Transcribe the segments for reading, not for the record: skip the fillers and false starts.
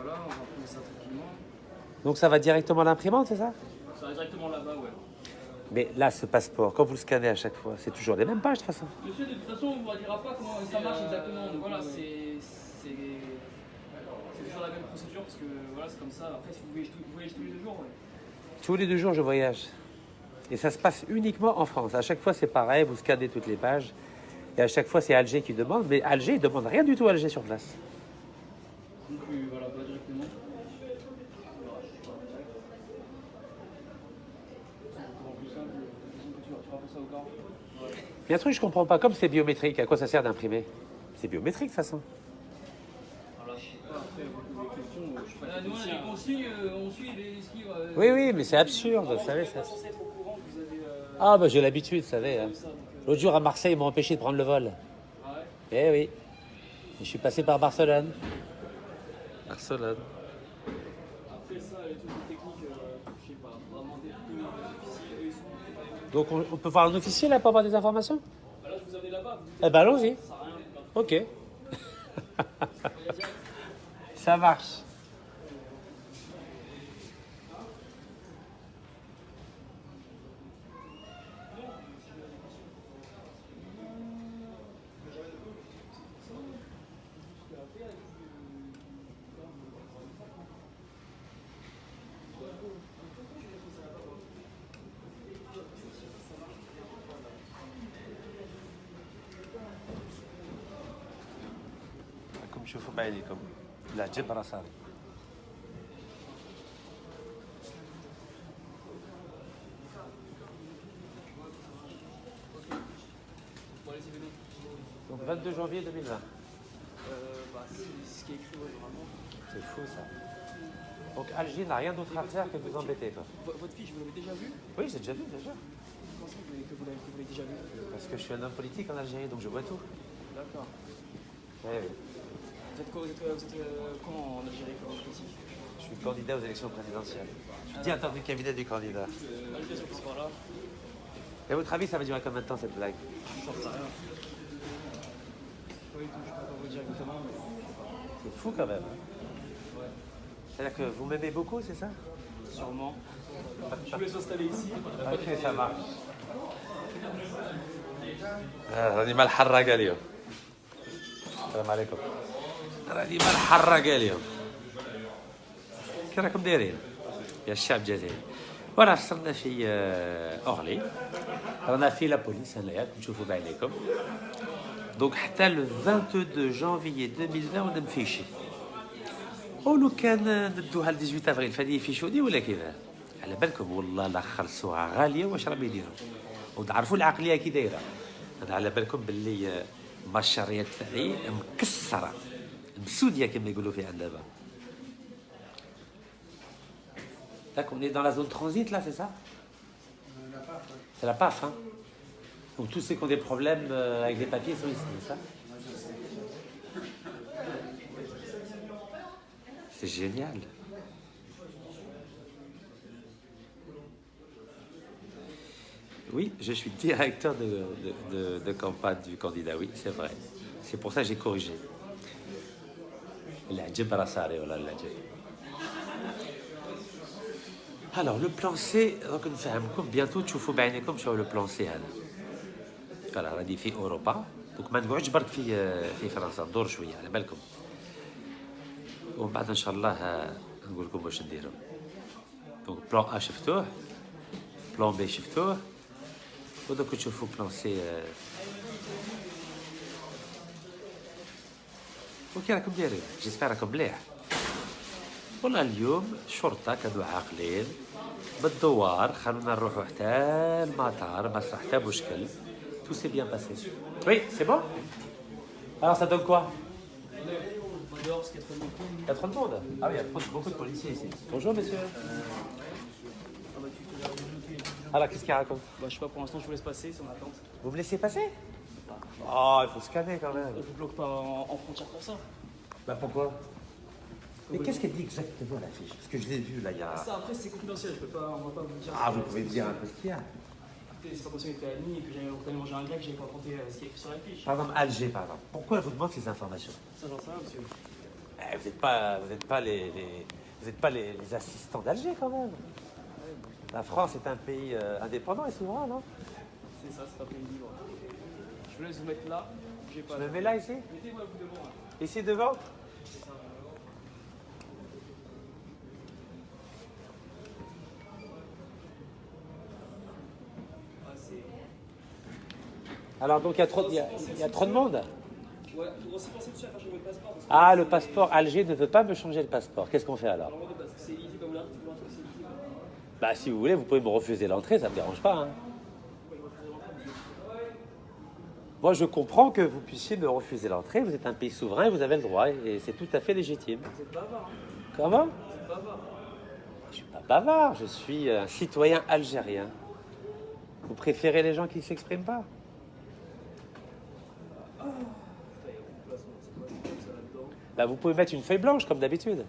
voilà, on va prendre ça tranquillement. Donc ça va directement à l'imprimante, c'est ça? Ça va directement là-bas, ouais. Mais là, ce passeport, quand vous le scannez à chaque fois, c'est toujours les mêmes pages de toute façon. Monsieur, de toute façon, on ne vous dira pas comment ça marche exactement. Donc voilà, c'est toujours la même procédure parce que voilà, c'est comme ça. Après, si vous voyagez tous les 2 jours, ouais. Tous les 2 jours, je voyage. Et ça se passe uniquement en France. À chaque fois, c'est pareil, vous scannez toutes les pages. Et à chaque fois, c'est Alger qui demande. Mais Alger, il ne demande rien du tout à Alger sur place. Donc voilà, pas directement. En plus simple, tu rappelles ça au corps. Ouais. Il y a un truc que je ne comprends pas. Comme c'est biométrique, à quoi ça sert d'imprimer? C'est biométrique, de toute façon. Alors là, je sais pas, après, vous posez des questions, je sais pas. Nous, on a des consignes, on suit les skis. Oui, oui, mais c'est absurde, vous savez. Ça. Censé être au courant que vous avez. Ah, bah j'ai l'habitude, vous savez. Hein. Ça, donc, L'autre jour, à Marseille, ils m'ont empêché de prendre le vol. ah ouais. Eh oui. Je suis passé par Barcelone. Barcelone. Après ça, les trucs techniques, je sais pas, vraiment des officiers, eux ils sont. Donc on peut voir un officier là pour avoir des informations? Bah là, je vous avais là-bas. Eh ben allons-y. Ça sert à rien. Ok. Ça marche. راكم تشوفوا بعينيكم العجب راه صافي. Bon, allez, c'est venu. Donc 22 janvier 2020. Bah, c'est ce qui est écrit, ouais, vraiment. C'est fou ça. Donc Alger n'a rien d'autre à faire que de vous embêter quoi. Votre fiche, vous l'avez déjà vue? Oui, j'ai déjà vu, bien sûr. Comment ça que vous l'avez déjà vue? Parce que je suis un homme politique en Algérie, donc je vois tout. D'accord. Oui, oui. Vous êtes comment en Algérie comme politique? Je suis candidat aux élections présidentielles. Je suis directeur du cabinet du candidat. Algérie, c'est par là. Et à votre avis, ça va durer combien de temps cette blague? J'en sais rien. Oui, je peux pas vous dire exactement, mais C'est fou quand même. Hein. ouais, C'est-à-dire que vous m'aimez beaucoup, c'est ça? sûrement. Je vous laisse installer ici. Ok, ça marche. راني مع الحراقة اليوم. السلام عليكم. راني مع الحراقة اليوم. كي راكم دايرين؟ يا الشعب الجزائري. وانا وصلنا في اورلي. رانا في لا بوليس هنايا تشوفوا بعينيكم. دونك حتى لو 22 جانفيي 2020 وانا مفيشي. ولو كان ندوها ل 18 افريل فهادي يفيشوني ولا كيفاه؟ على بالكم والله لا خلصوها غاليه واش راهم يديروا وتعرفوا العقليه كي دايره. انا على بالكم باللي المشاريع تاعي مكسره مسوديه كما يقولوا فيها دابا. D'accord, on est dans la zone transit là, c'est ça? C'est la PAF, hein? Donc tous ceux qui ont des problèmes avec des papiers sont ici, c'est ça? C'est génial. Oui, je suis directeur de campagne du candidat, oui, c'est vrai. C'est pour ça que j'ai corrigé. Alors, le plan C, donc bientôt تشوفوا بعينيكم شو le plan C هذا. فوالا راني في اوروبا، دونك ما نقعدش برك في فرنسا، ندور شويه على بالكم. ومن بعد ان شاء الله نقول لكم واش نديروا. دونك بلان A شفتوه، بلان B شفتوه، ودوك تشوفوا بلان C. وكي راكم دايرين؟ جيسبر راكم مليح. والله اليوم الشرطة كانوا عاقلين بالدوار، خلونا نروحوا حتى المطار ما صرا حتى مشكل. Tout s'est bien passé. Oui, c'est bon? Alors ça donne quoi? Dehors, parce qu'il y a trop de monde. Il y a trop de monde? Ah oui, il y a beaucoup de policiers ici. Bonjour monsieur. Alors qu'est-ce qu'il raconte? Bah, je sais pas, pour l'instant, je vous laisse passer, c'est en attente. Vous me laissez passer? Oh, il faut scanner quand même. On vous bloque pas en frontière pour ça. Bah pourquoi? Mais qu'est-ce qu'elle dit exactement la fiche? Parce que je l'ai vu là, il y a... Ça, après, c'est confidentiel, je peux pas, on va pas vous dire. Ah, vous pouvez me dire un peu ce qu'il y a. C'est pas possible d'être ami et que j'avais tellement mangé un gars que j'avais pas raconté ce qui est écrit sur la fiche. Par exemple, Alger, par exemple. Pourquoi elle vous demande ces informations? Ça, j'en sais rien, monsieur. vous n'êtes pas les assistants d'Alger quand même. La France est un pays indépendant et souverain, non? C'est ça, c'est un pays libre. Je vous laisse vous mettre là. J'ai pas. Je me mets là ici? Mettez-moi vous devant. Là. Ici devant? C'est ça. Ah, c'est. Alors donc il y a trop de monde? Ouais, faut aussi penser dessus à faire changer votre passeport. Parce que Ah, le passeport, Alger ne veut pas me changer le passeport. Qu'est-ce qu'on fait alors? parce que c'est easy comme l'art, c'est que c'est easy. Bah si vous voulez, vous pouvez me refuser l'entrée, ça ne me dérange pas. Hein. Moi je comprends que vous puissiez me refuser l'entrée, vous êtes un pays souverain et vous avez le droit, et c'est tout à fait légitime. Vous êtes bavard. Hein. Comment? Vous êtes bavard. Je suis pas bavard, je suis un citoyen algérien. Vous préférez les gens qui ne s'expriment pas? Bah, vous pouvez mettre une feuille blanche comme d'habitude.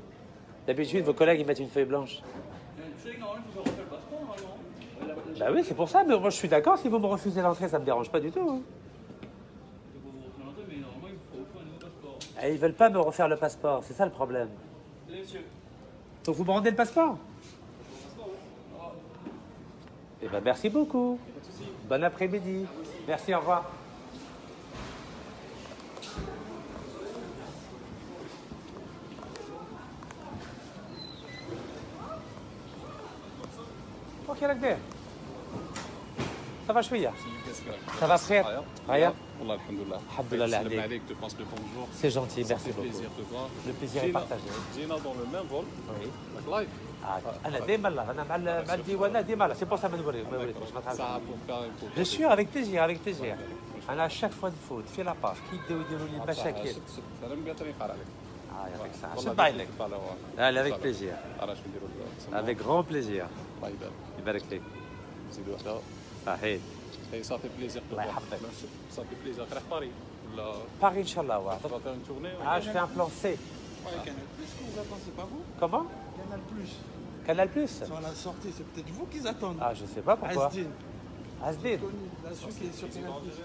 D'habitude, vos collègues ils mettent une feuille blanche. Je sais que normalement, il faut faire refaire le passeport, normalement. Bah oui, c'est pour ça, mais moi je suis d'accord, si vous me refusez l'entrée, ça me dérange pas du tout. Hein. Vous refaire l'entrée, mais normalement, il faut refaire un nouveau passeport. Et ils veulent pas me refaire le passeport, c'est ça le problème. Allez, monsieur. Donc vous me rendez le passeport? Passeport, oui. Au revoir. Eh ben merci beaucoup. Pas de soucis. Bon après-midi. Merci, au revoir. اوكي راك داير صافا شويه صافا بخير هيا والله الحمد لله الحمد لله سلم عليك عليك, te passe le bonjour. سي جونتي Ça ميرسي fait بوكو plaisir de voir. Le plaisir est partagé. جينا dans le même vol, وي like live. انا ديما لا انا مع الديوانات ديما لا سي بور سا ما نوريك ما نوريكش ما تعرفش Ça pour faire une photo. بيان سور افيك بليزير افيك بليزير انا شاك فوا نفوت في لاباج كي يبداو يديروا لي مشاكل سلام قالت لي قرا عليك. يعطيك الصحه والله شد عينك بالك لا افيك بليزير علاش نديروا افيك غرون بليزير الله يبارك. يبارك فيك نزيدوا وحده. صحيح اي صافي بليزير. الله يحفظك. صافي بليزير راح باري ولا باغي ان شاء الله واحد va faire une tournée. je fais un plan C. C'est pas vous Comment? Canal Plus. Canal Plus? Sur la sortie, c'est peut-être vous qu'ils attendent. Ah, je sais pas pourquoi. Asdin, Asdin. connu, là, celui qui est sur Canal Plus.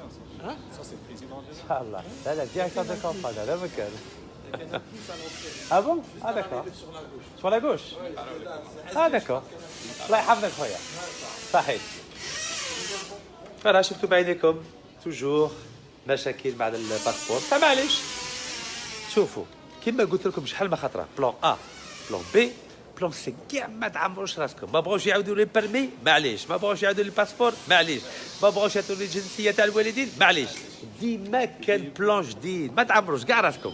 Hein Ça c'est le président algérien. Inch'Allah. Là, la directeur de campagne, là, ma gueule. Canal Plus à l'entrée. Ah bon? Ah, d'accord. Sur la gauche. Sur la gauche? Ah, d'accord. الله يحفظك خويا. صحيح. فوالا شفتوا بعينيكم توجور مشاكل مع الباسبور فمعليش شوفوا كما قلت لكم شحال ما خطره بلان ا بلان بي بلان سي كاع ما تعمروش راسكم ما بغاوش يعاودوا لي بيرمي معليش ما بغاوش يعاودوا لي الباسبور معليش ما بغاوش يعطوا لي الجنسيه تاع الوالدين معليش ديما كان بلان جديد ما تعمروش كاع راسكم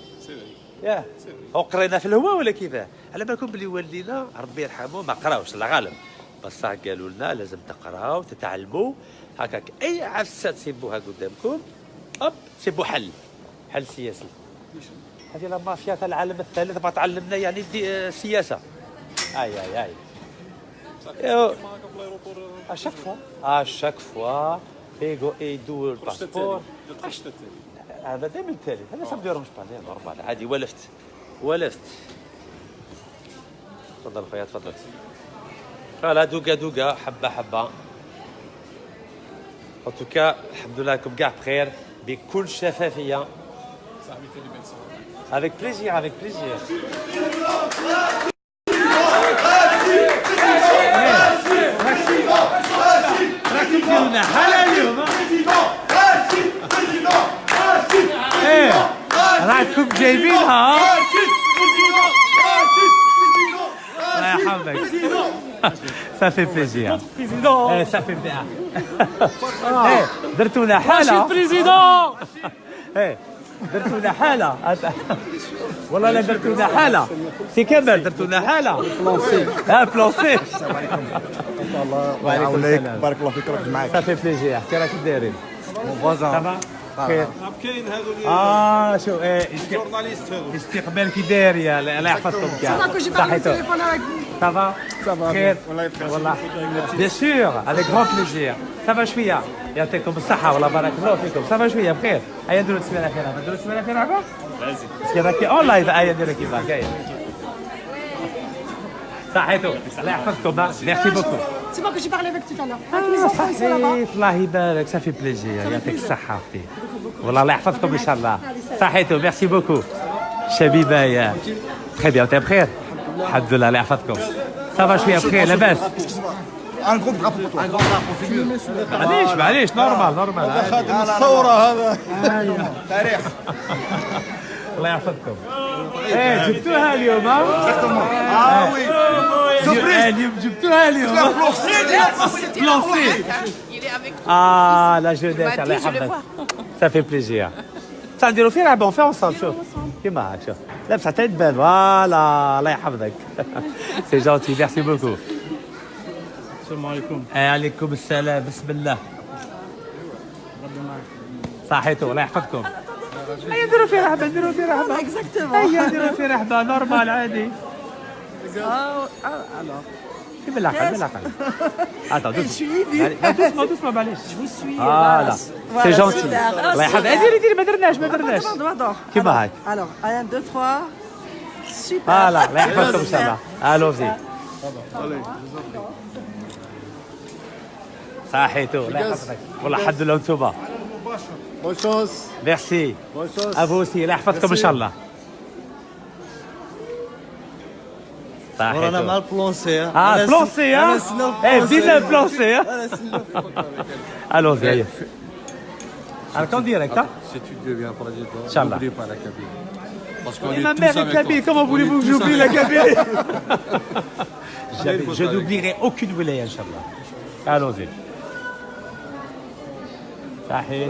ياه وقرينا في الهواء ولا كيفاه على بالكم بلي والدينا ربي يرحمه ما قراوش الله غالب بصح قالوا لنا لازم تقراو تتعلموا هكاك اي عفسه تسيبوها قدامكم هوب تسيبوا حل سياسي هذه لا مافيا تاع العالم الثالث ما تعلمنا يعني السياسه اي اشاك فوا يدور الباسبور هذا دائما الثالث هذا سا مديرهمش با نورمال عادي ولفت تفضل خويا تفضل فوالا دوكا حبه En tout cas, alhamdoulilah, comme gars بخير بكل شفافية. Avec plaisir, avec plaisir. راكبنا حلا اليوم. راكم جايبينها. الله يحفظك. Ça fait plaisir. Ça fait bien. درتوا لنا حالة. درتوا لنا حالة. والله لا درتوا لنا حالة. سي كمال درتوا لنا حالة. بلونسي. الله يعاونك بارك الله فيك ربي معاك. Ça fait plaisir. كي راكم دايرين؟ فوازان خير. كاين هذو شو جورناليست هذو. استقبال كي داير يا الله يحفظكم كاع. صحيتو. Ça va? خير. والله. Bien sûr, avec grand plaisir. Ça va شوية. يعطيكم الصحة والله بارك الله فيكم. Ça va شوية بخير. هيا نديرو التسمية الأخيرة. نديرو التسمية الأخيرة عقب؟ باسكو راكي اون لايف هيا نديرو كيفاش هيا. صحيتو. الله يحفظكم. ميرسي بوكو. C'est moi que j'ai parlé avec tout à l'heure. Avec mes enfants, ils sont là-bas. صحيت الله يبارك. Ça fait plaisir. يعطيك الصحة أختي. والله الله يحفظكم إن شاء الله. صحيتو. ميرسي بوكو. شبيبة يا très bien t'es بخير الحمد لله الله يحفظكم صافا شوية بخير لاباس Un gros bras pour toi. معليش نورمال خادم الثوره هذا. تاريخ. الله يحفظكم ايه جبتوها اليوم ها Ah oui. اليوم جبتوها اليوم بلانسي Il est avec toi. اه لا جوديت Il m'a الله dit, je le يحفظك vois. Ça fait plaisir. Ça نديرو فين نلعبوا فين ensemble شوف كيما هاك شوف لابس حتى تبان فوالا الله يحفظك سي جونتي ميرسي بوكو السلام عليكم. عليكم السلام بسم الله صحيتو الله يحفظكم هيا نديرو في رحبه هيا نديرو في رحبه نورمال عادي كيف بالعقل Attends, doucement, معليش. Je vous suis. Voilà. C'est gentil. الله يحفظك. ديري ما درناش. كيما هاك. Alors, 1, 2, 3. Super. فوالا الله يحفظكم ان شاء الله. الوزي. صحيتو الله يحفظك. والله الحمد لله وانتوما. Bonne chance. ميرسي. Bonne chance. ابو سي الله يحفظكم ان شاء الله. رانا مع صحيتو. البلونسي. بلونسي ها. بدينا بلونسي ها. الوزي هيا. Alors qu'en direct, hein? Si tu deviens président, Inch'Allah. n'oublie pas la Kabylie. Parce qu'on Et est ma tous mère est avec kabyle, toi. comment voulez-vous que j'oublie la Kabylie? Jamais. Je n'oublierai aucune wilaya, Inch'Allah. Allons-y. صحيح.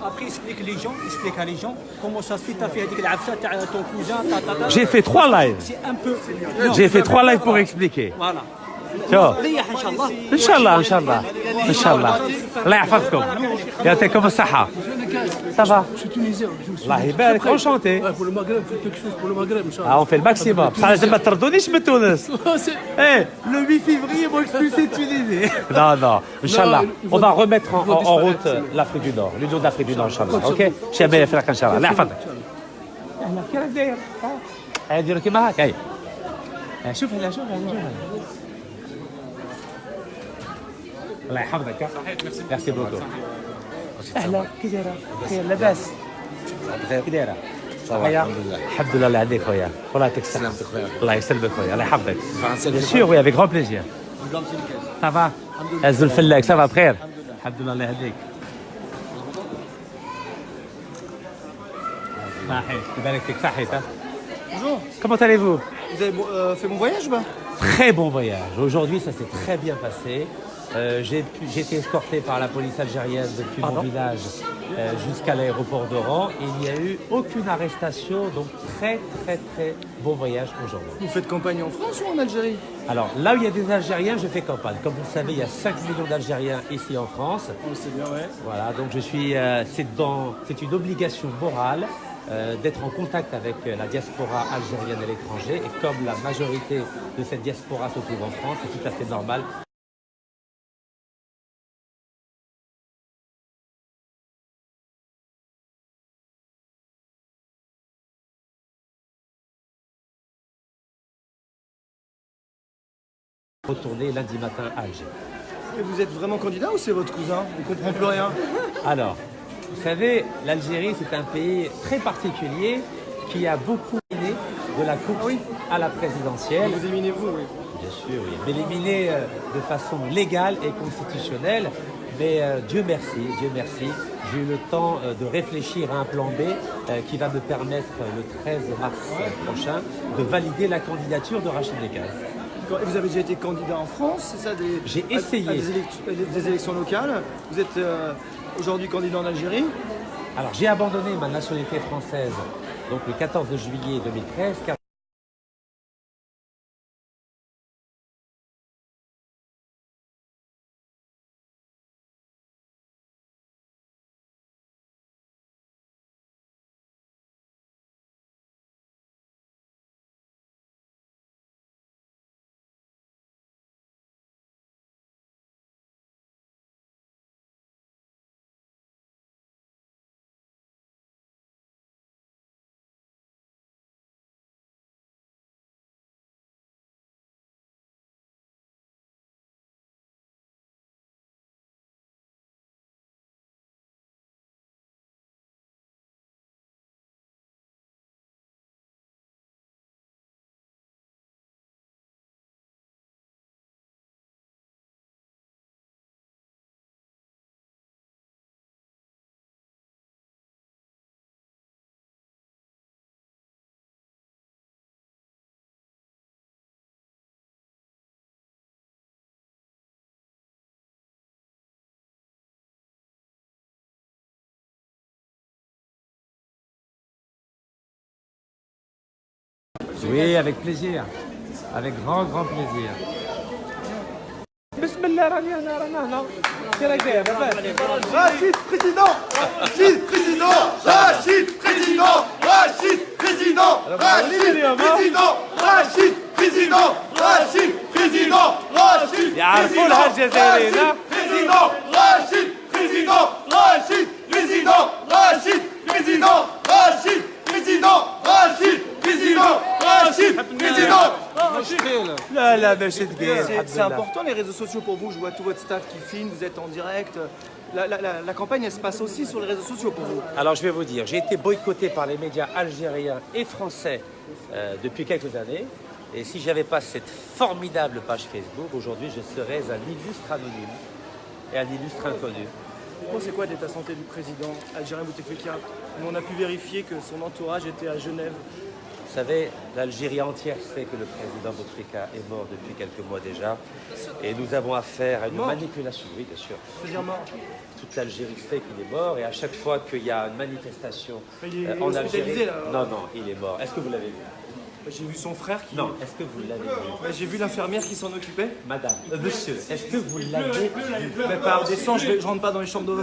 Après, explique à les gens comment ça se fait. T'as fait avec l'absa, ton cousin, J'ai fait 3 lives. C'est un peu. J'ai fait 3 lives pour expliquer. Voilà. شوف ريح ان شاء الله. ان شاء الله ان شاء الله ان شاء الله الله يحفظكم يعطيكم الصحة صافا الله يبارك انشونتي Pour le Maghreb, faites quelque chose pour le Maghreb, Inch'Allah. on fait le maximum بصح لازم ما تردونيش من تونس ايه le 8 février moi expulsé de Tunisie non ان شاء الله on va remettre en route l'Afrique du Nord l'Union d'Afrique du Nord ان شاء الله اوكي شباب يفرق ان شاء الله الله يحفظك اهلا كي راك داير هاي نديرو كيما هاك هاي شوف هلا شوف الله يحفظك ميرسي بوكو اهلا كي دايره بخير لاباس كي دايره الحمد لله الحمد لله الله يهديك خويا والله يعطيك الصحة الله يسلمك خويا الله يحفظك بيان سور وي افيك غران بليزير صافا هزو الفلاك صافا بخير الحمد لله الله يهديك صحيح يبارك فيك صحيت Bonjour. Comment allez-vous? Vous avez fait mon voyage ou pas? Très bon voyage. Aujourd'hui, ça s'est très bien passé. J'ai été escorté par la police algérienne depuis mon village jusqu'à l'aéroport d'Oran. Il n'y a eu aucune arrestation, donc très bon voyage aujourd'hui. Vous faites campagne en France ou en Algérie? Alors là où il y a des Algériens, je fais campagne. Comme vous le savez, il y a 5 millions d'Algériens ici en France. C'est bien, ouais. Voilà, donc je suis, c'est une obligation morale d'être en contact avec la diaspora algérienne à l'étranger. Et comme la majorité de cette diaspora se trouve en France, c'est tout à fait normal. Retourner lundi matin à Alger. Et vous êtes vraiment candidat ou c'est votre cousin? On comprend plus rien. Alors, vous savez, l'Algérie, c'est un pays très particulier qui a beaucoup éliminé de la coupe à la présidentielle. Vous éliminez vous, oui. Bien sûr, oui. Mais éliminé de façon légale et constitutionnelle. Mais Dieu merci, j'ai eu le temps de réfléchir à un plan B qui va me permettre le 13 mars prochain de valider la candidature de Rachid Nekaz. Et vous avez déjà été candidat en France, c'est ça? J'ai essayé. À des élections locales. Vous êtes aujourd'hui candidat en Algérie. Alors j'ai abandonné ma nationalité française donc le 14 juillet 2013 car Oui, avec plaisir. Avec grand, grand plaisir. Bismillah, rani ana hna. Kira kaya, Rachid président, Rachid président, Rachid président, Rachid président, Rachid président, Rachid président, Rachid président, Rachid يعرفوا لها الجزائريين. président, Rachid président, Rachid président, Rachid président, Rachid président, Rachid président, Rachid président. لا لا باش تقيل. C'est important les réseaux sociaux pour vous, je vois tout votre staff qui filme, vous êtes en direct. La campagne elle se passe aussi sur les réseaux sociaux pour vous. Alors je vais vous dire, j'ai été boycotté par les médias algériens et français depuis quelques années. Et si j'avais pas cette formidable page Facebook, aujourd'hui je serais un illustre anonyme et un illustre inconnu. Vous pensez quoi de l'état de santé du président algérien Bouteflika? Nous on a pu vérifier que son entourage était à Genève. Vous savez, l'Algérie entière sait que le président Bouteflika est mort depuis quelques mois déjà. Et nous avons affaire à une manipulation, oui bien sûr. C'est-à-dire mort. Toute l'Algérie sait qu'il est mort et à chaque fois qu'il y a une manifestation Il est en hospitalisé, Algérie... là. Non, non, il est mort. Est-ce que vous l'avez vu? J'ai vu son frère qui... Non, est-ce que vous l'avez vu? J'ai vu l'infirmière qui s'en occupait. Madame, monsieur, est-ce que vous l'avez vu? Mais par descend, je rentre pas dans les chambres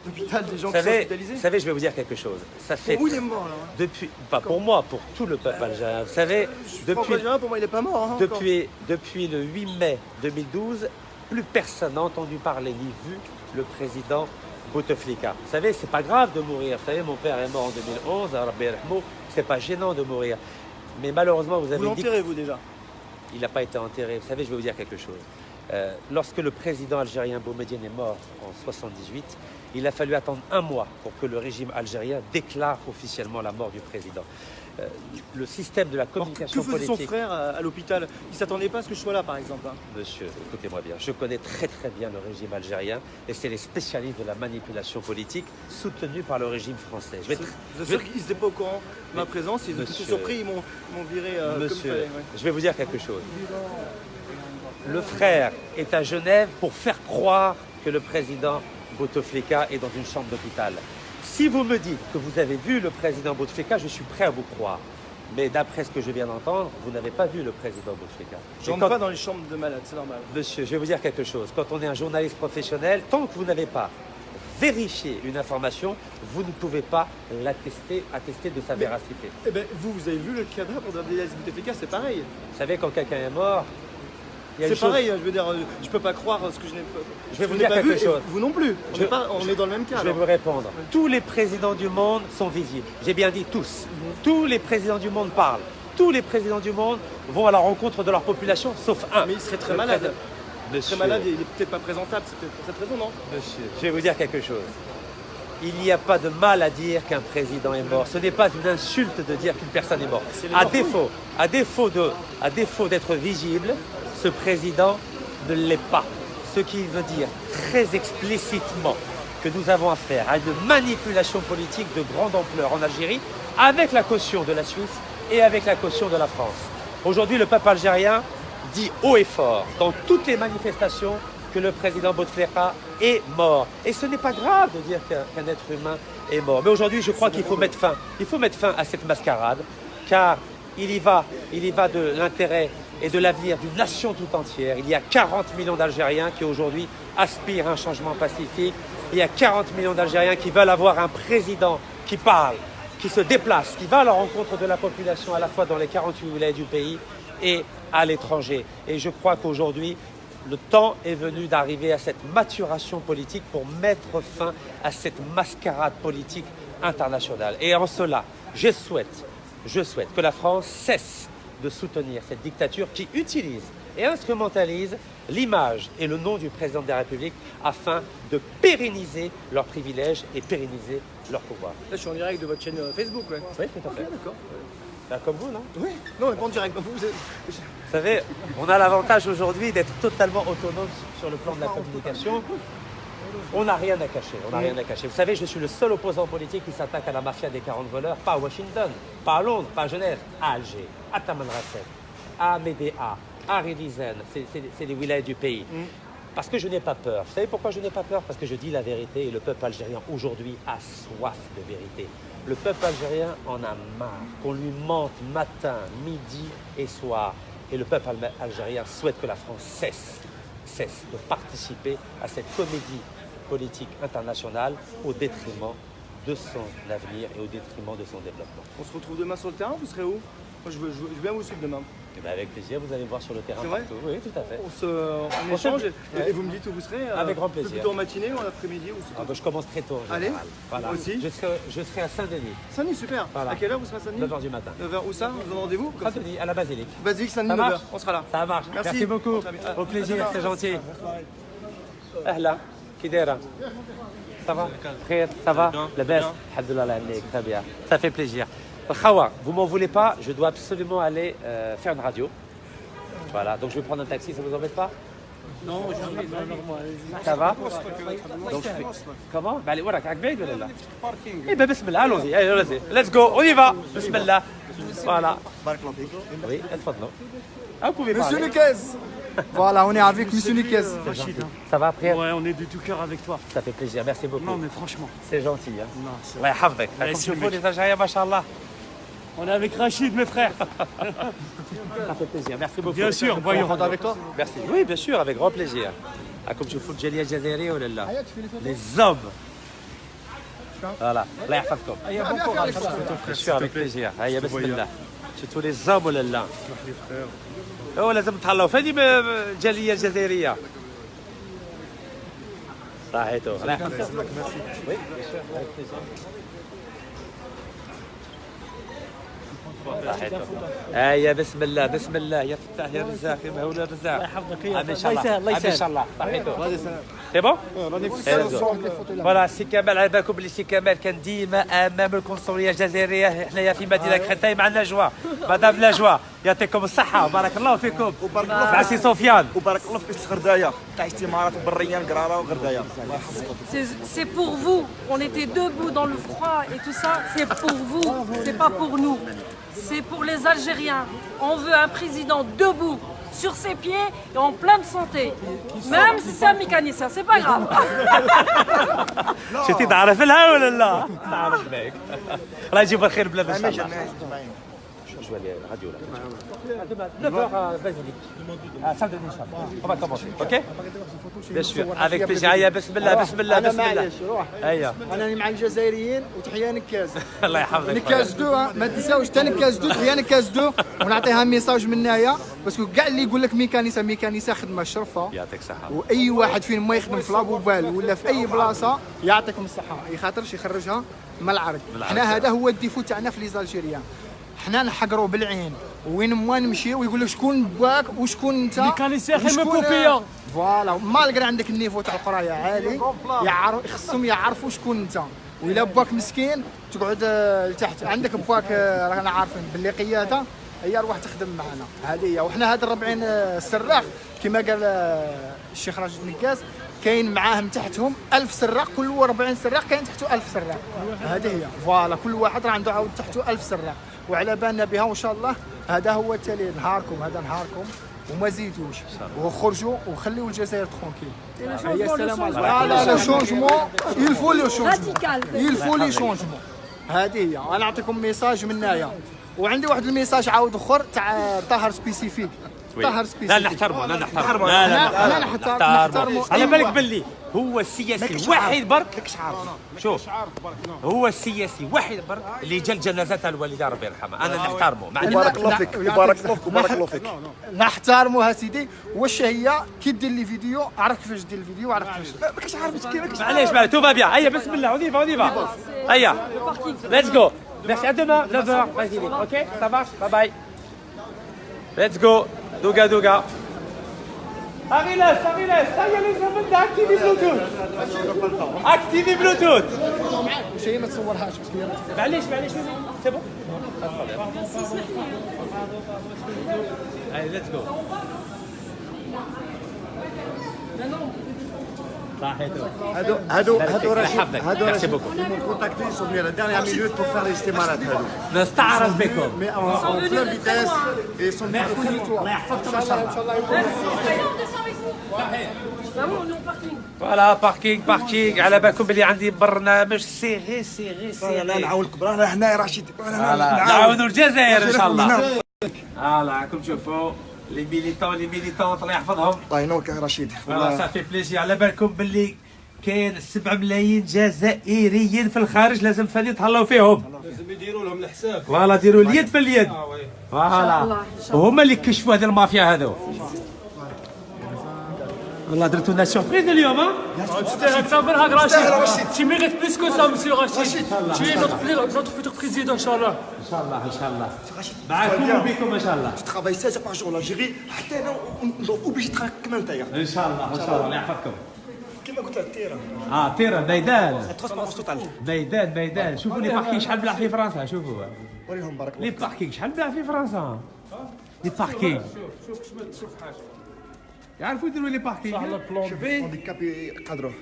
d'hôpital des gens qui sont hospitalisés. Vous savez, je vais vous dire quelque chose. Ça fait Pour vous, il est mort là. depuis, pas pour moi, pour tout le peuple algérien. Vous savez, Pour moi, il est pas mort. Hein, encore. depuis le 8 mai 2012, plus personne n'a entendu parler ni vu le président Bouteflika. Vous savez, c'est pas grave de mourir. Vous savez, mon père est mort en 2011, Rabbi Yarhamou, c'est pas gênant de mourir. Mais malheureusement, vous avez Vous l'enterrez, vous déjà? Il n'a pas été enterré. Vous savez, je vais vous dire quelque chose. Lorsque le président algérien Boumediene est mort en 1978, il a fallu attendre un mois pour que le régime algérien déclare officiellement la mort du président. Le système de la communication que faisait politique... son frère à l'hôpital? Il ne s'attendait pas à ce que je sois là, par exemple. Hein. Monsieur, écoutez-moi bien, je connais très très bien le régime algérien et c'est les spécialistes de la manipulation politique soutenus par le régime français. Vous êtes sûr qu'ils n'étaient pas au courant de ma présence? Ils étaient surpris, ils m'ont viré comme il Monsieur, fallait. Ouais. je vais vous dire quelque chose. Le frère est à Genève pour faire croire que le président Bouteflika est dans une chambre d'hôpital. Si vous me dites que vous avez vu le président Bouteflika, je suis prêt à vous croire. Mais d'après ce que je viens d'entendre, vous n'avez pas vu le président Bouteflika. Je rentre pas dans les chambres de malades, c'est normal. Monsieur, je vais vous dire quelque chose. Quand on est un journaliste professionnel, tant que vous n'avez pas vérifié une information, vous ne pouvez pas attester de sa véracité. Eh bien, vous avez vu le cadavre d'Abdelaziz Bouteflika, c'est pareil. Vous savez, quand quelqu'un est mort, c'est pareil, je veux dire, je peux pas croire ce que je n'ai pas. Je vais vous dire quelque chose. Vous non plus. On est dans le même cas. Je vais vous répondre. Tous les présidents du monde sont visibles. J'ai bien dit tous. Tous les présidents du monde parlent. Tous les présidents du monde vont à la rencontre de leur population, sauf un. Mais il serait très malade. Monsieur, très malade, il est peut-être pas présentable. C'est peut-être pour cette raison, non? Monsieur, je vais vous dire quelque chose. Il n'y a pas de mal à dire qu'un président est mort. Ce n'est pas une insulte de dire qu'une personne est morte. À défaut d'être visible, ce président ne l'est pas. Ce qui veut dire très explicitement que nous avons affaire à une manipulation politique de grande ampleur en Algérie, avec la caution de la Suisse et avec la caution de la France. Aujourd'hui, le peuple algérien dit haut et fort, dans toutes les manifestations, que le président Bouteflika est mort. Et ce n'est pas grave de dire qu'un être humain est mort. Mais aujourd'hui, je crois qu'il faut mettre fin. Il faut mettre fin à cette mascarade, car il y va de l'intérêt et de l'avenir d'une nation tout entière. Il y a 40 millions d'Algériens qui aujourd'hui aspirent à un changement pacifique. Il y a 40 millions d'Algériens qui veulent avoir un président qui parle, qui se déplace, qui va à la rencontre de la population à la fois dans les 48 wilayas du pays et à l'étranger. Et je crois qu'aujourd'hui, le temps est venu d'arriver à cette maturation politique pour mettre fin à cette mascarade politique internationale. Et en cela, je souhaite que la France cesse de soutenir cette dictature qui utilise et instrumentalise l'image et le nom du président de la République afin de pérenniser leurs privilèges et pérenniser leur pouvoir. Là, je suis en direct de votre chaîne Facebook, ouais. Oui, tout à fait. D'accord. Là, comme vous, non? Oui, non, mais pas en direct. Vous savez, on a l'avantage aujourd'hui d'être totalement autonome sur le plan de la communication. On n'a rien à cacher, Vous savez, je suis le seul opposant politique qui s'attaque à la mafia des 40 voleurs, pas à Washington, pas à Londres, pas à Genève, à Alger, à Tamanrasset, à Médéa, à Ridizen, c'est les wilayas du pays. Parce que je n'ai pas peur. Vous savez pourquoi je n'ai pas peur? Parce que je dis la vérité et le peuple algérien aujourd'hui a soif de vérité. Le peuple algérien en a marre qu'on lui mente matin, midi et soir. Et le peuple algérien souhaite que la France cesse de participer à cette comédie politique internationale au détriment de son avenir et au détriment de son développement. On se retrouve demain sur le terrain, vous serez où? Moi, je veux bien vous suivre demain. Et bien avec plaisir, vous allez voir sur le terrain C'est vrai? partout. Oui, tout à fait. On échange et vous me dites où vous serez. Avec grand plaisir. Plutôt en matinée ou en après-midi ou Ah ben, je commence très tôt. En Allez, général. Voilà. aussi. Je serai à Saint-Denis, Saint-Denis, super. Voilà. À quelle heure vous serez à Saint-Denis? 9h du matin. 9h, où ça? Vous avez rendez-vous? Saint-Denis, à la basilique. Basilique, Ça Saint-Denis, marche 9h. On sera là. Ça marche. Merci. beaucoup. Au plaisir, c'est gentil. أهلا كي دايرة؟ Ça va? Frère, ça va? لاباس؟ الحمد لله الله يعينك، très bien. Ça fait plaisir. Khawa, vous m'en voulez pas, je dois absolument aller faire une radio. Voilà, donc je vais prendre un taxi, ça vous embête pas? Non, jamais, non, normal. Ça va? Donc je fais... Comment? Ben allez, voilà, عقبالك ولا لا؟ Eh ben bismillah, allons-y, allez, let's go, on y va, bismillah. Voilà. Oui, تفضلوا. Ah, vous pouvez Monsieur parler. Niquez. Voilà, on est avec Monsieur Niquez. Ça va après? Ouais, on est de tout cœur avec toi. Ça fait plaisir, merci beaucoup. Non, mais franchement. C'est gentil. Hein. Non, c'est... Allah يحفظك. Comme Merci, tu mec. les Algériens, machallah. On est avec Rachid, mes frères. Ça fait plaisir, merci beaucoup. Bien sûr, voyons. Avec toi? Merci. Oui, bien sûr, avec grand plaisir. Comme tu fous le Jalia Jazairi ou là. Les hommes. Voilà. Allah يحفظكم. Bien sûr, avec plaisir. Aïe, bismillah. C'est tous les hommes ou là. Oh, لازم تهلاو فادي بالجالية الجزائرية. صحيتو. الله يحفظكم. Oui, bien sûr, avec plaisir. يا بسم الله بسم الله يا فتاح يا رزاق يا مهول الرزاق الله يحفظك ان شاء الله الله يسهل. ان شاء الله صحيتو سي بون فوالا سي كمال على بالكم بلي سي كمال كان ديما امام القنصليه الجزائريه حنايا في مدينه كرتاي مع النجوى مدام نجوى يعطيكم الصحه وبارك الله فيكم مع سي سفيان وبارك الله في غردايه تاع استمارات بريه القراره وغردايه. C'est pour vous. On était debout dans le froid et tout ça. C'est pour vous. C'est pas pour nous. C'est pour les Algériens. On veut un président debout, sur ses pieds et en pleine santé. Même si c'est un mécanicien, c'est pas grave. شفتي تعرف لها ولا لا؟ تعرف بك الله يجيب الخير بلا ان شاء الله. Je vais aller à la radio là. Demain, 9h, vas-y. À Saint-Denis, Inch'Allah. On va commencer, ok? Bien sûr, avec plaisir. Aïe, bismillah, bismillah, bismillah. Aïe. انا مع الجزائريين وتحيه نكاز. الله يحفظك. نكاز دو ما تنساوش حتى نكاز دو تحيه نكاز دو ونعطيها ميساج من هنايا باسكو كاع اللي يقول لك ميكانيسا خدمه شرفه. يعطيك الصحة. واي واحد فين ما يخدم في لابوبال ولا في اي بلاصه يعطيكم الصحه يخاطرش يخرجها من العرض. حنا هذا هو الديفو تاعنا في ليزالجيريان. حنا نحقروا بالعين وين ما نمشي ويقول لك شكون باك وشكون انت ميكانيسيان خدمه كوبيه. فوالا مالغري عندك النيفو تاع القرايه عالي خصهم يعرفوا شكون انت. وإلا باك مسكين تقعد لتحت عندك باك رانا عارفين باللي قياده هي روح تخدم معنا هذه هي. وحنا هاد 40 سراق كما قال الشيخ راشد نكاس كاين معاهم تحتهم 1000 سراق كل 40 سراق كاين تحته 1000 سراق. هذه هي فوالا كل واحد راه عنده عاود تحته 1000 سراق وعلى بالنا بها وان شاء الله. هذا هو التالي نهاركم هذا نهاركم وما زيدوش وخرجوا وخليوا الجزائر ترونكيل. هي السلام عليكم. لو شونجمون il faut le changement il faut les changements. هذه هي. انا نعطيكم ميساج من هنايا وعندي واحد الميساج عاود اخر تاع طاهر سبيسيفيك. طاهر سبيسيفيك لا نحترمه لا نحترمه لا نحترمه. على بالك باللي هو السياسي الوحيد برك شوف هو السياسي واحد برك اللي جا الجنازه تاع الوالده ربي يرحمها انا نحترمه. بارك الله فيك بارك الله فيك بارك الله فيك. نحترموها سيدي. واش هي كي دير لي فيديو عرف كيفاش دير الفيديو عرف كيفاش ما كنتش عارف كيفاش. معليش تو با بيان. هيا بسم الله اونيفا اونيفا. هيا ليتس جو. ميرسي. à demain 9h basilique. OK ça marche. Bye bye. Let's go. دوغا دوغا. Arilas, ça y est les hommes d'activer Bluetooth. Activer Bluetooth. واش هي ما تصورهاش باسكو هي معليش سي بون. Allez, let's go. هادو رشيد كونتاكتي سومي لا ديرنيير مينوت بور فار الاستمارات هادو نستعرض بكم. مي اون بلان فيتاس اي سون الله يحفظكم ان شاء الله. Vraiment, on est au parking. فوالا باركينغ على بالكم بلي عندي برنامج سيغي لا نعاونكم رانا هنا رشيد نعاونوا الجزائر ان شاء الله. فوالا راكم تشوفوا لي ميليتون الله يحفظهم. الله ينورك يا رشيد فوالا صافي بليزير. على بالكم بلي كاين 7 ملايين جزائريين في الخارج، لازم فاني تهلاو فيهم. لازم يديروا لهم الحساب. فوالا ديروا اليد في اليد. فوالا وهما اللي كشفوا هذه المافيا هذو. والله درتو لنا سوربريز اليوم. Tu mérites plus que ça, monsieur Rachid. Tu es notre futur président, Inch'Allah. ان شاء الله ان شاء الله معكم وبكم ان شاء الله. ترافاي 16 باغ جور لالجيري حتى انا اوبليجي تراك كما نتايا ان شاء الله ان شاء الله. الله يحفظكم. كما قلت لك تيرا تيرا ميدان ترونسبارونس توتال ميدان. شوفوا لي باركينغ شحال بلاع في فرنسا. شوفوا وريهم بارك لي باركينغ شحال بلاع في فرنسا. لي باركينغ شوف حاجه. يعرفوا يديروا لي باركينغ. شوفي هانديكابي قدروا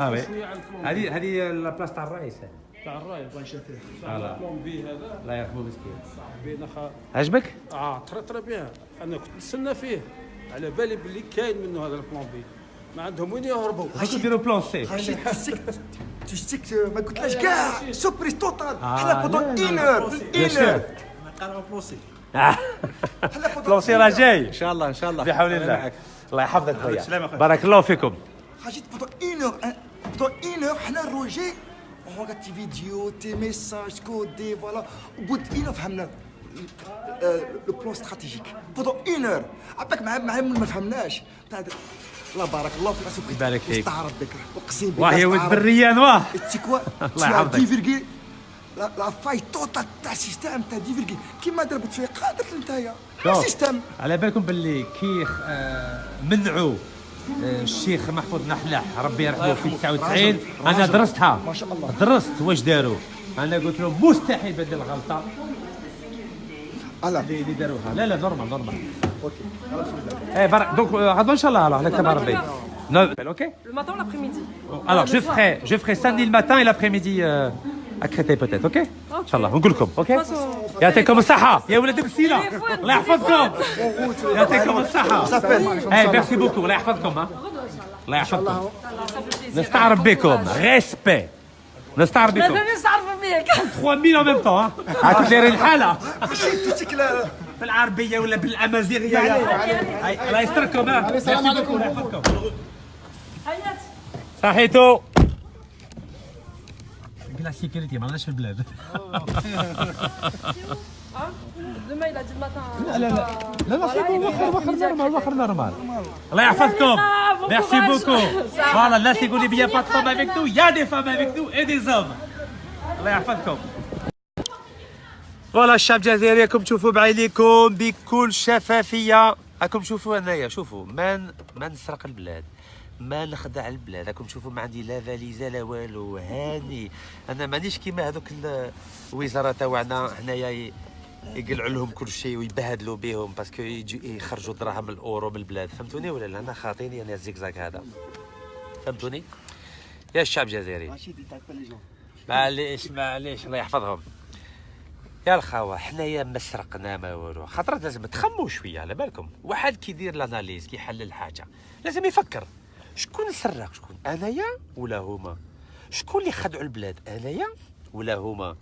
وي هذه لا بلاصه تاع الرئيس تاع الراي بغا نشوف فيه. فوالا البلون بي هذا الله يرحمه مسكين. بين عجبك؟ تري بيان. انا كنت نستنى فيه، على بالي باللي كاين منه هذا البلون بي، ما عندهم وين يهربوا. هاكو ديروا بلون سي. رشيد تشتك ما قلتلاش كاع سوربريز توتال حنا بودون 1 اور 1 اور نقراو بلوسي بلون سي راه جاي ان شاء الله ان شاء الله. بحول الله. الله يحفظك خويا. بارك الله فيكم. حاجه بودون 1 اور بودون 1 اور حنا روجي on regarde tes vidéos, tes messages codés, voilà. Au bout d'une heure, فهمنا le plan stratégique. Pendant 1 heure. عباك معاه ما فهمناش. الله بارك الله فيك سوبري. يبارك فيك. استعرض بك. اقسم بالله. واه يا ولد بالريان واه. تسيكوا الله يحفظك. لا فاي توتال تاع السيستم تاع دي فيرغي كيما ضربت فيه قادر نتايا. شوف، السيستم. على بالكم باللي كي منعوا الشيخ محفوظ نحلح ربي يرحمه في 99 انا درستها. ما شاء الله. درست واش داروا. انا قلت لهم مستحيل بدل الغلطه اللي داروها. لا نورمال. اوكي بارك دونك غدوه ان شاء الله. على كتاب ربي. اوكي Le matin ou l'après-midi? Alors je ferai samedi le matin et l'après-midi à Créteil peut-être. اوكي ان شاء الله نقول لكم. اوكي يعطيكم الصحه يا ولاد بسيله. الله يحفظكم. يعطيكم الصحه. ميرسي بوكو. الله يحفظكم. الله يحفظكم. نستعرف بكم. ريسبي. نستعرف بكم. ماذا نستعرف بيك؟ 3000 en même temps. هاكم دايرين الحاله تشكل بالعربيه ولا بالامازيغيه. الله يستركم. ميرسي بوكو. الله يحفظكم. حيات. صحيتو. لا سيكوريتي ما عندناش في البلاد. Demain il a dit le matin. لا واخر نورمال. الله يحفظكم. ميرسي بوكو. فوالا الناس يقول لي بيا با فام افيك نو يا دي فام افيك نو اي دي زوم. الله يحفظكم. فوالا الشعب الجزائري راكم تشوفوا بعينيكم بكل شفافيه. راكم تشوفوا انايا شوفوا ما نسرق البلاد، ما نخدع البلاد. راكم تشوفوا ما عندي لا فاليزه لا والو. هاني انا مانيش كيما هذوك الوزاره تاعنا حنايا يقلعوا لهم كل شيء ويبهدلوا بهم باسكو يخرجوا دراهم الاورو من البلاد. فهمتوني ولا لا؟ انا خاطيني انا الزيكزاك هذا. فهمتوني يا الشعب الجزائري؟ معليش الله يحفظهم. يا الخاوه حنايا ما سرقنا ما والو. خاطر لازم تخموا شويه. على بالكم واحد كيدير لاناليز كيحلل حاجه لازم يفكر شكون سرق، شكون انايا ولا هما؟ شكون اللي خدعوا البلاد انايا ولا هما؟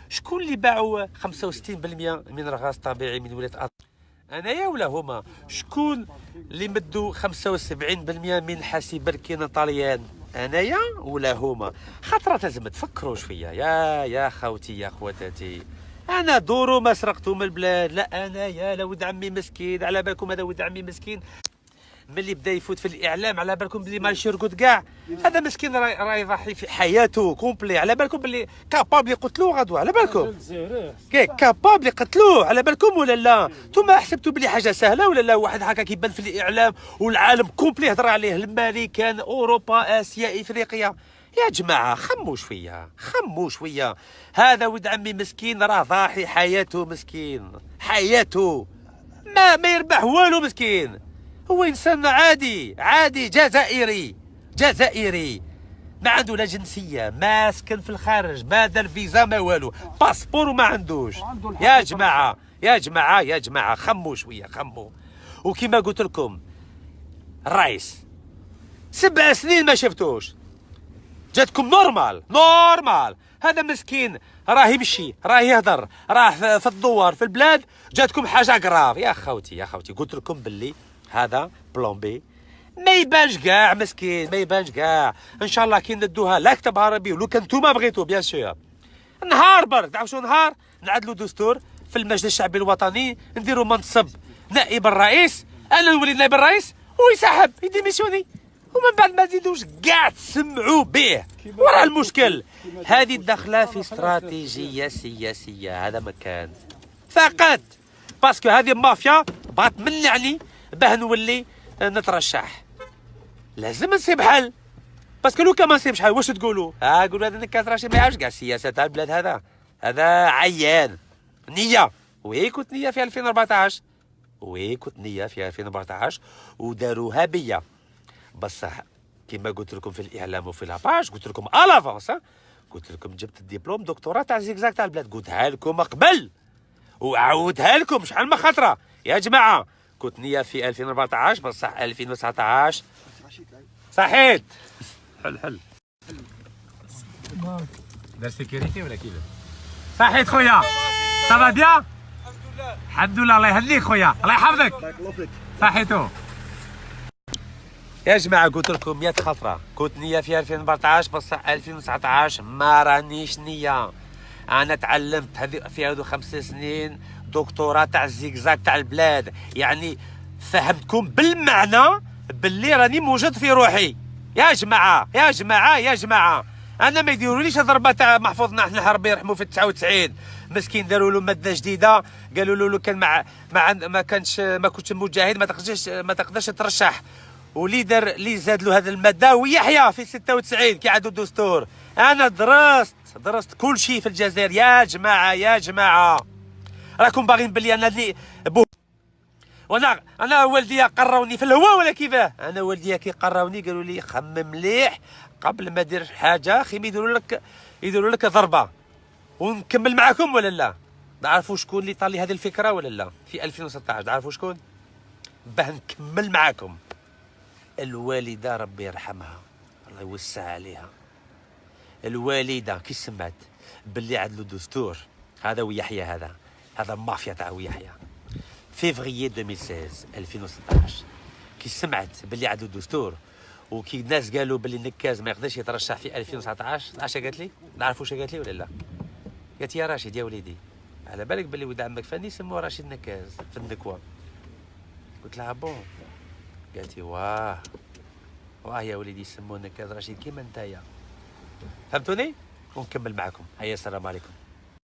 شكون اللي باعوا 65% من الغاز الطبيعي من ولايه انايا ولا هما؟ شكون اللي مدوا 75% من حاسي بركين طاليان انايا ولا هما؟ خاطر لازم تفكروا شويه يا خوتي يا خواتاتي. انا دورو ما سرقتو من البلاد. لا انايا لا ولد عمي مسكين. على بالكم هذا ولد عمي مسكين ملي بدا يفوت في الاعلام على بالكم بلي ماشي يرقد كاع. هذا مسكين راه يضحي في حياته كومبلي. على بالكم بلي كابابل يقتلوه غدوه. على بالكم كابابل يقتلوه. على بالكم ولا لا؟ نتوما حسبتوا بلي حاجه سهله ولا لا؟ واحد هكا كيبان في الاعلام والعالم كومبلي يهضر عليه، الامريكان اوروبا اسيا افريقيا. يا جماعه خموا شويه. هذا ولد عمي مسكين راه ضاحي حياته. مسكين حياته ما يربح والو. مسكين هو انسان عادي جزائري جزائري ما عنده لا جنسيه، ما سكن في الخارج، ما دار فيزا، ما والو، باسبور وما عندوش. يا جماعه يا جماعه يا جماعه خموا شويه، خموا. وكما قلت لكم الرئيس 7 سنين ما شفتوش، جاتكم نورمال نورمال. هذا مسكين راه يمشي، راه يهضر، راه في الدوار في البلاد، جاتكم حاجه كراف. يا خوتي يا خوتي قلت لكم باللي هذا بلان بي ما يبانش كاع، مسكين ما يبانش كاع. ان شاء الله كي ندوها لا كتب عربي، ولو كان نتوما بغيتو بيان سور نهار برك تعرفوا شو نهار نعدلوا دستور في المجلس الشعبي الوطني، نديروا منصب نائب الرئيس، انا نولي نائب الرئيس ويسحب يديميسيوني، ومن بعد ما تزيدوش كاع تسمعوا به. وراه المشكل هذه الدخله في استراتيجيه سياسيه، هذا مكان فقط باسكو هذه مافيا بغات تمنعني باه نولي نترشح. لازم نصيب حل، باسكو لو كان ما نصيبش حل واش تقولوا؟ قولوا هذا نكات راشي ما يعرفش كاع السياسه تاع البلاد. هذا عيان نيه. وي كنت نيه في 2014، وي كنت نيه في 2014 وداروها بيا، بصح كما قلت لكم في الاعلام وفي لاباج قلت لكم الافونس، قلت لكم جبت الدبلوم دكتوراه تاع زيكزاك تاع البلاد، قلتها لكم قبل وعاودها لكم شحال من خطره يا جماعه. كنت نيه في 2014 بصح 2019 صحيت. حل دار سيكوريتي ولا كيفاش؟ صحيت خويا صافا بيان الحمد لله. الله يهنيك خويا، الله يحفظك. صحيتو يا جماعه. قلت لكم 100 خطره كنت نيه في 2014 بصح 2019 ما رانيش نيه. انا تعلمت في هذو 5 سنين دكتوراه تاع الزيكزاك تاع البلاد، يعني فهمتكم بالمعنى باللي راني موجود في روحي. يا جماعه يا جماعه يا جماعه انا ما يديروليش ضربه تاع محفوظ نحن الحربي يرحمه في 99 مسكين، داروا له ماده جديده قالوا له لو كان ما كنتش مجاهد ما تقدرش ترشح، ولي دار لي زاد له هذه الماده ويحيى في 96 كي عادوا الدستور. انا درست كل شيء في الجزائر يا جماعه يا جماعه. راكم باغيين بلي انا اللي وانا والديا قراوني في الهواء ولا كيفاه؟ انا والديا كي قراوني قالوا لي خمم مليح قبل ما دير حاجه، خيم يديروا لك ضربه. ونكمل معكم ولا لا؟ تعرفوا شكون اللي طال لي هذه الفكره ولا لا؟ في 2016 تعرفوا شكون؟ باه نكمل معكم الوالده ربي يرحمها الله يوسع عليها. الوالده كي سمعت باللي عدلوا دستور هذا ويحيى هذا مافيا تاع ويحيى فيفريي 2016 كي سمعت باللي عدلوا دستور وكي الناس قالوا باللي نكاز ما يقدرش يترشح في 2019 علاش قالت لي؟ نعرفوا واش قالت لي ولا لا؟ قالت يا راشد يا وليدي على بالك باللي ولد عمك فاني سموه راشد نكاز في النكوه. قلت لها بون. قالت لي واه يا وليدي يسموه نكاز راشد كيما نتايا. فهمتوني؟ ونكمل معكم. هيا السلام عليكم.